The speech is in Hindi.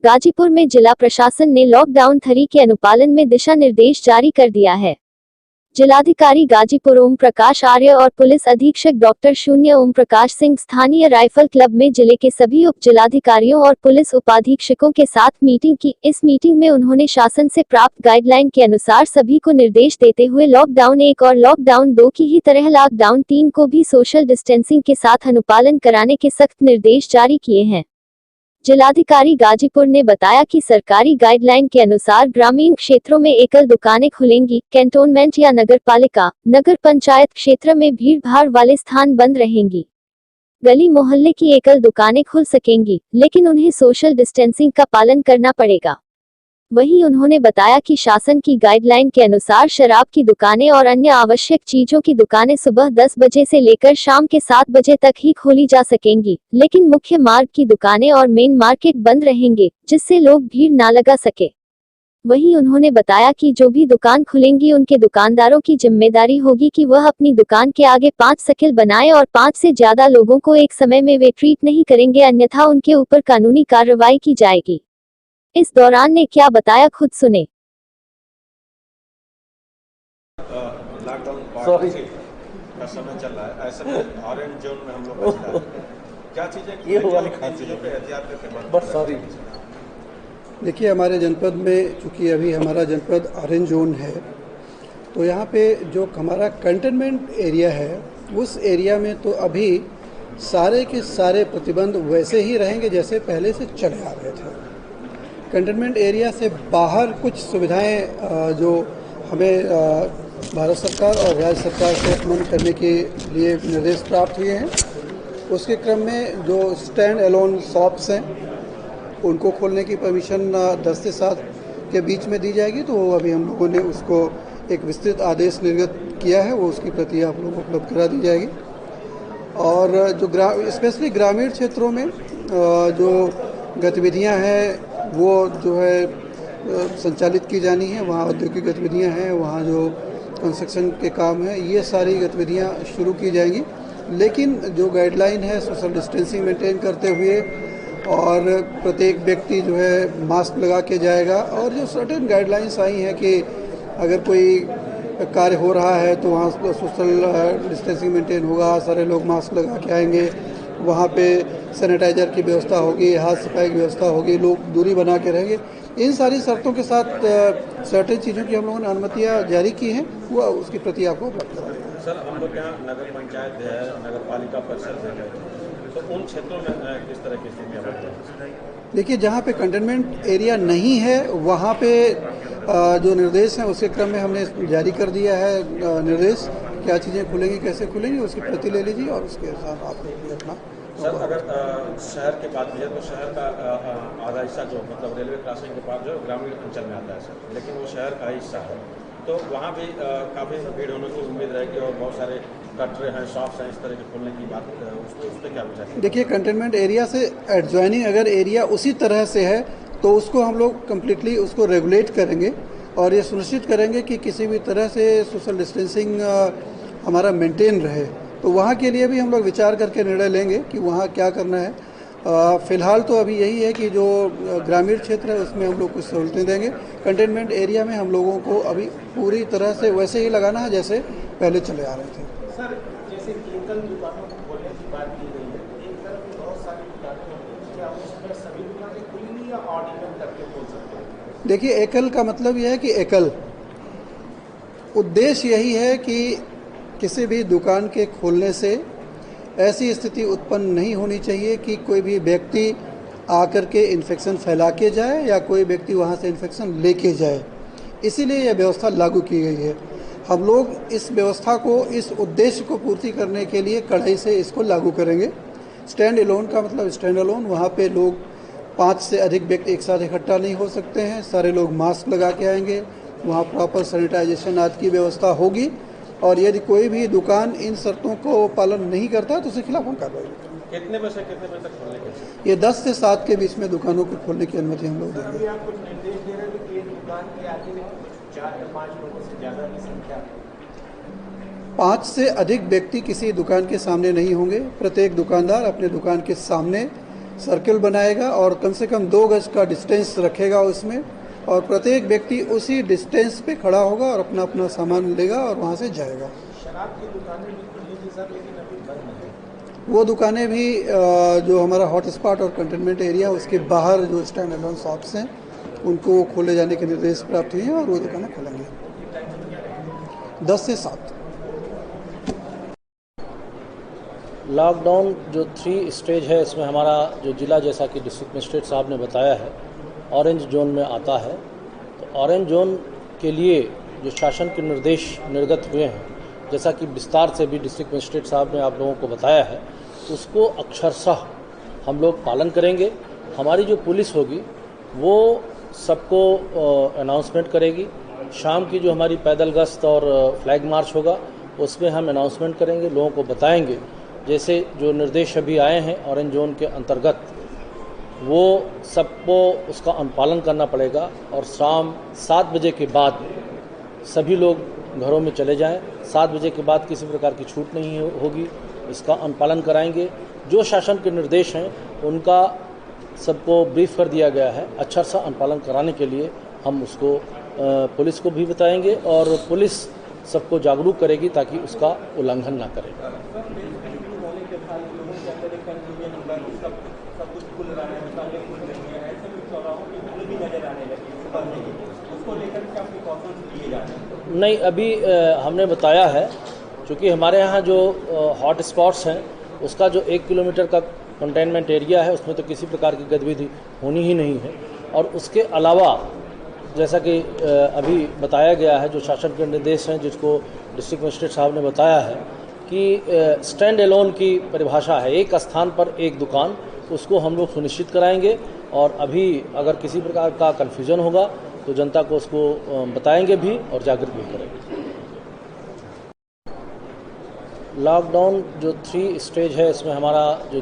गाजीपुर में जिला प्रशासन ने लॉकडाउन 3 के अनुपालन में दिशा निर्देश जारी कर दिया है। जिलाधिकारी गाजीपुर ओम प्रकाश आर्य और पुलिस अधीक्षक डॉक्टर शून्य ओम प्रकाश सिंह स्थानीय राइफल क्लब में जिले के सभी उप जिलाधिकारियों और पुलिस उपाधीक्षकों के साथ मीटिंग की। इस मीटिंग में उन्होंने शासन से प्राप्त गाइडलाइन के अनुसार सभी को निर्देश देते हुए लॉकडाउन 1 और लॉकडाउन 2 की ही तरह लॉकडाउन 3 को भी सोशल डिस्टेंसिंग के साथ अनुपालन कराने के सख्त निर्देश जारी किए हैं। जिलाधिकारी गाजीपुर ने बताया कि सरकारी गाइडलाइन के अनुसार ग्रामीण क्षेत्रों में एकल दुकानें खुलेंगी, कैंटोनमेंट या नगरपालिका, नगर पंचायत क्षेत्र में भीड़-भाड़ वाले स्थान बंद रहेंगी। गली मोहल्ले की एकल दुकानें खुल सकेंगी, लेकिन उन्हें सोशल डिस्टेंसिंग का पालन करना पड़ेगा। वहीं उन्होंने बताया कि शासन की गाइडलाइन के अनुसार शराब की दुकानें और अन्य आवश्यक चीजों की दुकानें सुबह 10 बजे से लेकर शाम के 7 बजे तक ही खोली जा सकेंगी, लेकिन मुख्य मार्ग की दुकानें और मेन मार्केट बंद रहेंगे, जिससे लोग भीड़ ना लगा सके। वहीं उन्होंने बताया कि जो भी दुकान खुलेंगी उनके दुकानदारों की जिम्मेदारी होगी कि वह अपनी दुकान के आगे 5 सर्किल बनाए और 5 से ज्यादा लोगों को एक समय में वे ट्रीट नहीं करेंगे, अन्यथा उनके ऊपर कानूनी कार्रवाई की जाएगी। इस दौरान ने क्या बताया, खुद सुने। लॉकडाउन का समय चल रहा है, ऐसे में ऑरेंज जोन में हम लोग क्या चीजें ये वाली चीजों पे एहतियात करके बस सॉरी। देखिए, हमारे जनपद में चूँकि अभी हमारा जनपद ऑरेंज जोन है, तो यहाँ पे जो हमारा कंटेनमेंट एरिया है उस एरिया में तो अभी सारे के सारे प्रतिबंध वैसे ही रहेंगे जैसे पहले से चले आ रहे थे। कंटेनमेंट एरिया से बाहर कुछ सुविधाएं जो हमें भारत सरकार और राज्य सरकार से अमल करने के लिए निर्देश प्राप्त हुए हैं, उसके क्रम में जो स्टैंड अलोन शॉप्स हैं उनको खोलने की परमिशन 10 से 7 के बीच में दी जाएगी। तो अभी हम लोगों ने उसको एक विस्तृत आदेश निर्गत किया है, वो उसकी प्रति आप लोगों को उपलब्ध करा दी जाएगी। और जो स्पेशली ग्रामीण क्षेत्रों में जो गतिविधियां हैं वो जो है संचालित की जानी है, वहाँ औद्योगिक गतिविधियां हैं, वहाँ जो कंस्ट्रक्शन के काम है, ये सारी गतिविधियां शुरू की जाएंगी। लेकिन जो गाइडलाइन है सोशल डिस्टेंसिंग मेंटेन करते हुए और प्रत्येक व्यक्ति जो है मास्क लगा के जाएगा, और जो सर्टेन गाइडलाइंस आई हैं कि अगर कोई कार्य हो रहा है तो वहाँ सोशल डिस्टेंसिंग मेंटेन होगा, सारे लोग मास्क लगा के आएंगे, वहाँ पे सैनिटाइजर की व्यवस्था होगी, हाथ सफाई की व्यवस्था होगी, लोग दूरी बना के रहेंगे। इन सारी शर्तों के साथ सर्टेन चीज़ों की हम लोगों ने अनुमतियाँ जारी की हैं, वो उसकी प्रति आपको उपलब्ध करा देंगे। सर, हम लोग यहाँ नगर पंचायत है, नगर पालिका परिषद है, तो उन क्षेत्रों में किस तरह की स्थितियाँ बन रही हैं? देखिए, जहाँ पे कंटेनमेंट एरिया नहीं है वहाँ पे जो निर्देश हैं उसके क्रम में हमने जारी कर दिया है निर्देश, क्या चीज़ें खुलेंगी, कैसे खुलेंगी, उसकी प्रति ले लीजिए और उसके साथ आप लोग अपना। सर, अगर शहर की बात की जाए तो शहर का आधा हिस्सा जो मतलब रेलवे क्रॉसिंग के पास जो ग्रामीण अंचल में आता है सर, लेकिन वो शहर का हिस्सा है, तो वहाँ भी काफ़ी भीड़ होने की उम्मीद रहेगी और बहुत सारे कटरे हैं, शॉप्स हैं, इस तरह के खुलने की बात, उस पर क्या विचार? देखिए, कंटेनमेंट एरिया से एडजॉइनिंग अगर एरिया उसी तरह से है तो उसको हम लोग कम्प्लीटली उसको रेगुलेट करेंगे और ये सुनिश्चित करेंगे कि किसी भी तरह से सोशल डिस्टेंसिंग हमारा मेंटेन रहे। तो वहाँ के लिए भी हम लोग विचार करके निर्णय लेंगे कि वहाँ क्या करना है। फ़िलहाल तो अभी यही है कि जो ग्रामीण क्षेत्र है उसमें हम लोग कुछ सहूलतें देंगे। कंटेनमेंट एरिया में हम लोगों को अभी पूरी तरह से वैसे ही लगाना है जैसे पहले चले आ रहे थे। सर, जैसे एकल दुकानों को खोलने की बात की गई है, एक तरफ बहुत सारी दुकानें होंगी, क्या उसमें सभी दुकानें खुलेंगी या ऑड इवन करके खोल सकते हैं? देखिए, एकल का मतलब यह है कि एकल उद्देश्य यही है कि किसी भी दुकान के खोलने से ऐसी स्थिति उत्पन्न नहीं होनी चाहिए कि कोई भी व्यक्ति आकर के इन्फेक्शन फैला के जाए या कोई व्यक्ति वहाँ से इन्फेक्शन लेके जाए, इसीलिए यह व्यवस्था लागू की गई है। हम लोग इस व्यवस्था को, इस उद्देश्य को पूर्ति करने के लिए कड़ाई से इसको लागू करेंगे। स्टैंड अलोन का मतलब स्टैंड अलोन, वहाँ पे लोग 5 से अधिक व्यक्ति एक साथ इकट्ठा नहीं हो सकते हैं, सारे लोग मास्क लगा के आएंगे, वहाँ प्रॉपर सैनिटाइजेशन आदि की व्यवस्था होगी और यदि कोई भी दुकान इन शर्तों को पालन नहीं करता है तो उसके खिलाफ हम कार्रवाई करेंगे। कितने बजे से कितने बजे तक खोलने के? ये 10 से 7 के बीच में दुकानों को खोलने की अनुमति हम लोग देंगे। आप कुछ निर्देश दे रहे हैं कि एक दुकान के आगे 4 या 5 लोगों से ज़्यादा की संख्या, 5 से अधिक व्यक्ति किसी दुकान के सामने नहीं होंगे। प्रत्येक दुकानदार अपने दुकान के सामने सर्कल बनाएगा और कम से कम 2 गज का डिस्टेंस रखेगा उसमें, और प्रत्येक व्यक्ति उसी डिस्टेंस पे खड़ा होगा और अपना अपना सामान लेगा और वहाँ से जाएगा। शराब की दुकानें भी खुली थी सर, लेकिन अभी बंद है। वो दुकानें भी जो हमारा हॉटस्पॉट और कंटेनमेंट एरिया उसके बाहर जो स्टैंड अलोन शॉप्स हैं उनको खोले जाने के निर्देश प्राप्त हुए हैं और वो दुकानें खुलेंगी 10 से 7। लॉकडाउन जो 3 स्टेज है, इसमें हमारा जो ज़िला, जैसा कि डिस्ट्रिक्ट मजिस्ट्रेट साहब ने बताया है, ऑरेंज जोन में आता है। तो ऑरेंज जोन के लिए जो शासन के निर्देश निर्गत हुए हैं, जैसा कि विस्तार से भी डिस्ट्रिक्ट मजिस्ट्रेट साहब ने आप लोगों को बताया है, उसको अक्षरशः हम लोग पालन करेंगे। हमारी जो पुलिस होगी वो सबको अनाउंसमेंट करेगी। शाम की जो हमारी पैदल गश्त और फ्लैग मार्च होगा उसमें हम अनाउंसमेंट करेंगे, लोगों को बताएंगे। जैसे जो निर्देश अभी आए हैं ऑरेंज जोन के अंतर्गत, वो सबको उसका अनुपालन करना पड़ेगा और शाम 7 बजे के बाद सभी लोग घरों में चले जाएं। 7 बजे के बाद किसी प्रकार की छूट नहीं होगी, इसका अनुपालन कराएंगे। जो शासन के निर्देश हैं उनका सबको ब्रीफ कर दिया गया है। अच्छा सा अनुपालन कराने के लिए हम उसको पुलिस को भी बताएंगे और पुलिस सबको जागरूक करेगी ताकि उसका उल्लंघन ना करें। नहीं, अभी हमने बताया है, क्योंकि हमारे यहाँ जो हॉट स्पॉट्स हैं उसका जो 1 किलोमीटर का कंटेनमेंट एरिया है उसमें तो किसी प्रकार की गतिविधि होनी ही नहीं है। और उसके अलावा जैसा कि अभी बताया गया है, जो शासन के निर्देश हैं जिसको डिस्ट्रिक्ट मजिस्ट्रेट साहब ने बताया है कि स्टैंड एलोन की परिभाषा है, एक स्थान पर एक दुकान, उसको हम लोग सुनिश्चित कराएंगे। और अभी अगर किसी प्रकार का कन्फ्यूजन होगा तो जनता को उसको बताएंगे भी और जागरूक भी करेंगे। लॉकडाउन जो 3 स्टेज है, इसमें हमारा जो